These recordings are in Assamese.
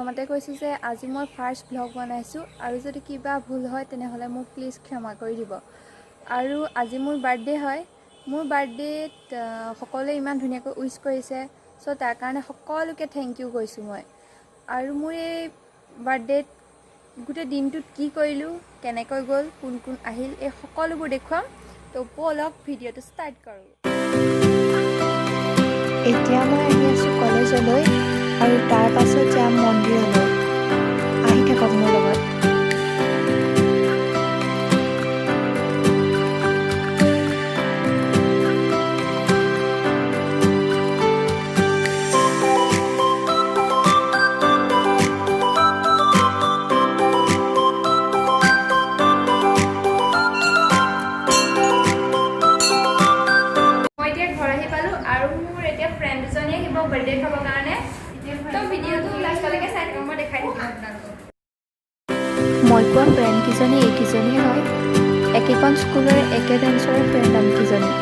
প্ৰথমতে কৈছোঁ যে আজি মই ফাৰ্ষ্ট ব্লগ বনাইছোঁ আৰু যদি কিবা ভুল হয় তেনেহ'লে মোক প্লিজ ক্ষমা কৰি দিব। আৰু আজি মোৰ বাৰ্থডে হয়। মোৰ বাৰ্থডেত সকলোৱে ইমান ধুনীয়াকৈ উইচ কৰিছে, চ' তাৰ কাৰণে সকলোকে থেংক ইউ কৈছোঁ মই। আৰু মোৰ এই বাৰ্থডেত গোটেই দিনটোত কি কৰিলোঁ, কেনেকৈ গ'ল, কোন কোন আহিল, এই সকলোবোৰ দেখুৱাম। তো ব'লক ভিডিঅ'টো ষ্টাৰ্ট কৰোঁ। এতিয়া মই আহি আছোঁ কলেজলৈ আৰু তাৰ পাছত যাম মন্দিৰলৈ। আহি থাকক মোৰ লগত। বাৰ্থডে খাবৰ কাৰণে তো ভিডিঅ'টো লাষ্টলৈকে চাই থাকক, মই দেখাই থাকিম আপোনালোকক। মই কোৱা ফ্ৰেণ্ড কেইজনী এইকেইজনীয়ে হয়। একেখন স্কুলৰে একে বেঞ্চৰে ফ্ৰেণ্ড আমি কেইজনী।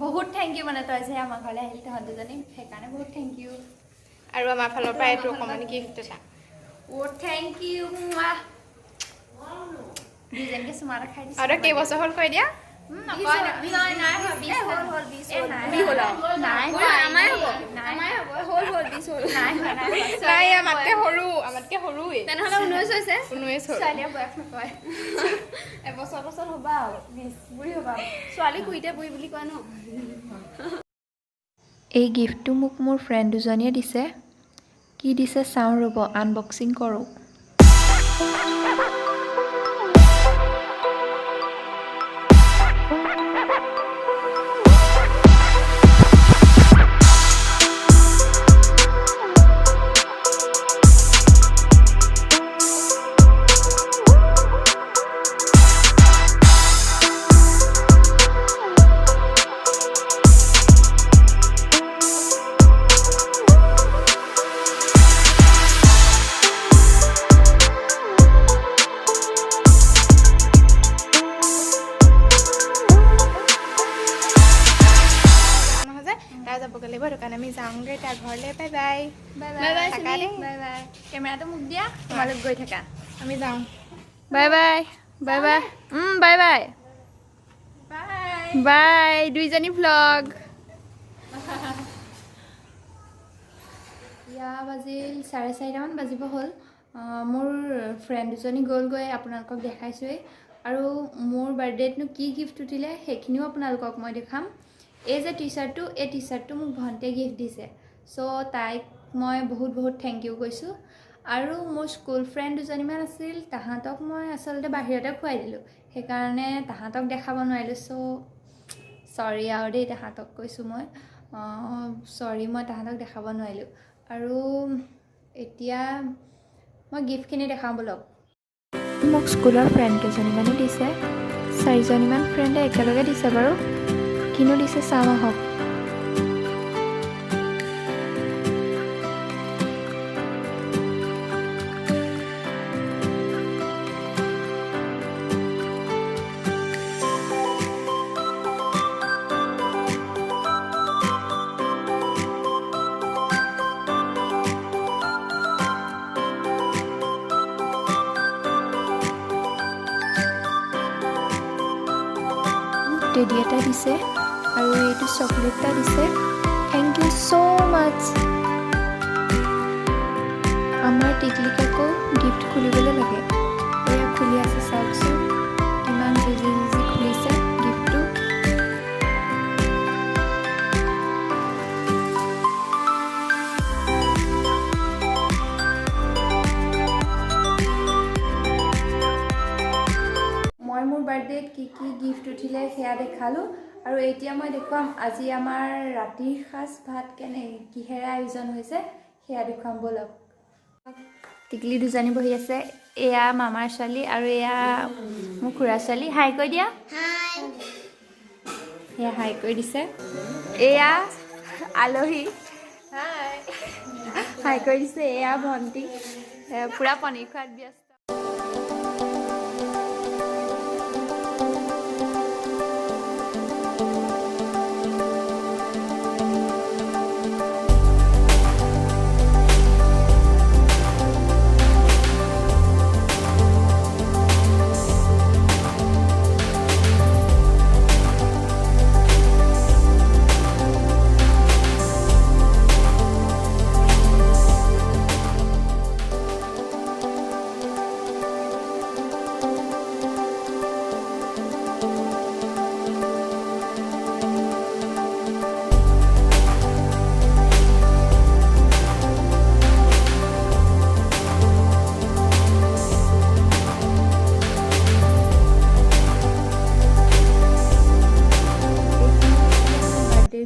বহুত থেংক ইউ মানে তই যে আমাৰ ঘৰলৈ আহিলি তহঁত দুজনী, সেইকাৰণে বহুত থেংক ইউ। আৰু আমাৰ ফালৰ পৰা এইটো অকণমান গিফ্ট এটা। থেংক ইউ মা। দুজনীকে চুমা এটা খাই দিছোঁ। আৰু কেইবছৰ হ'ল কৈ দিয়া? আমাতকে সৰুৱে। তেনেহ'লে 19 হৈছে। 19 হ'ল। ছোৱালীয়ে বয়স নকয়। এবছৰ বছৰ হ'বা আৰু 20 বুঢ়ী হ'বা। ছোৱালী কুইতে বুঢ়ী বুলি কয় ন। এই গিফ্টটো মোক মোৰ ফ্ৰেণ্ড দুজনীয়ে দিছে। কি দিছে চাওঁ ৰ'ব, আনবক্সিং কৰোঁ। যাবগৈ লাগিব, দোকান আমি যাওঁগৈ তাৰ ঘৰলৈ। Bye bye. Bye bye bye bye. কেমেৰাটো মোক দিয়া, তোমালোক গৈ থাকা, আমি যাওঁ। Bye bye bye bye bye bye bye. দুইজনী ভ্লগ। ইয়া বাজিল 4:30মান বাজিব হ'ল। মোৰ ফ্ৰেণ্ড দুজনী গ'লগৈ, আপোনালোকক দেখাইছোঁৱেই। আৰু মোৰ বাৰ্থডেতনো কি গিফ্ট উঠিলে সেইখিনিও আপোনালোকক মই দেখাম। এই যে টি চাৰ্টটো, এই টি চাৰ্টটো মোক ভণ্টিয়ে গিফ্ট দিছে। চ' তাইক মই বহুত বহুত থেংক ইউ কৈছোঁ। আৰু মোৰ স্কুল ফ্ৰেণ্ড দুজনীমান আছিল, তাহাঁতক মই আচলতে বাহিৰতে খুৱাই দিলোঁ, সেইকাৰণে তাহাঁতক দেখাব নোৱাৰিলোঁ। চ' চৰি আৰু দেই, তাহাঁতক কৈছোঁ মই চৰি, মই তাহাঁতক দেখাব নোৱাৰিলোঁ। আৰু এতিয়া মই গিফ্টখিনি দেখাওঁ ব'লক। মোক স্কুলৰ ফ্ৰেণ্ড কেইজনীমানে দিছে, 4জনীমান ফ্ৰেণ্ডে একেলগে দিছে বাৰু। কিনো দিছে চাওঁ আহক। টেডি এটা দিছে আৰু এইটো চকলেট এটা দিছে। থেংক ইউ ছ' মাছ। আমাৰ টিকলিক আকৌ গিফ্ট খুলিবলৈ লাগে। এয়া খুলি আছে, চাওকচোন কিমান জুজি জুজি খুলিছে গিফ্টটো। মই মোৰ বাৰ্থডেত কি কি গিফ্ট উঠিলে সেয়া দেখালোঁ আৰু এতিয়া মই দেখুৱাম আজি আমাৰ ৰাতিৰ সাজ ভাত কিহেৰে আয়োজন হৈছে সেয়া দেখুৱাম ব'লক। টিকলি দুজনী বহি আছে, এয়া মামাৰ ছোৱালী আৰু এয়া মোৰ খুৰা ছোৱালী। হাই কৈ দিয়া। সেয়া হাই কৰি দিছে। এয়া আলহী হাই কৰি দিছে। এয়া ভণ্টি পূৰা পনীৰ খোৱাত ব্যস্ত।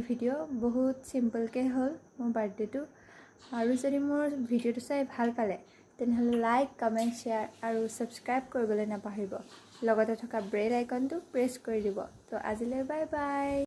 ভিডিঅ' বহুত চিম্পলকৈ হ'ল মোৰ বাৰ্থডেটো। আৰু যদি মোৰ ভিডিঅ'টো চাই ভাল পালে তেনেহ'লে লাইক, কমেণ্ট, শ্বেয়াৰ আৰু ছাবস্ক্ৰাইব কৰিবলৈ নাপাহৰিব। লগতে থকা বেল আইকনটো প্ৰেছ কৰি দিব। তো আজিলৈ বাই বাই।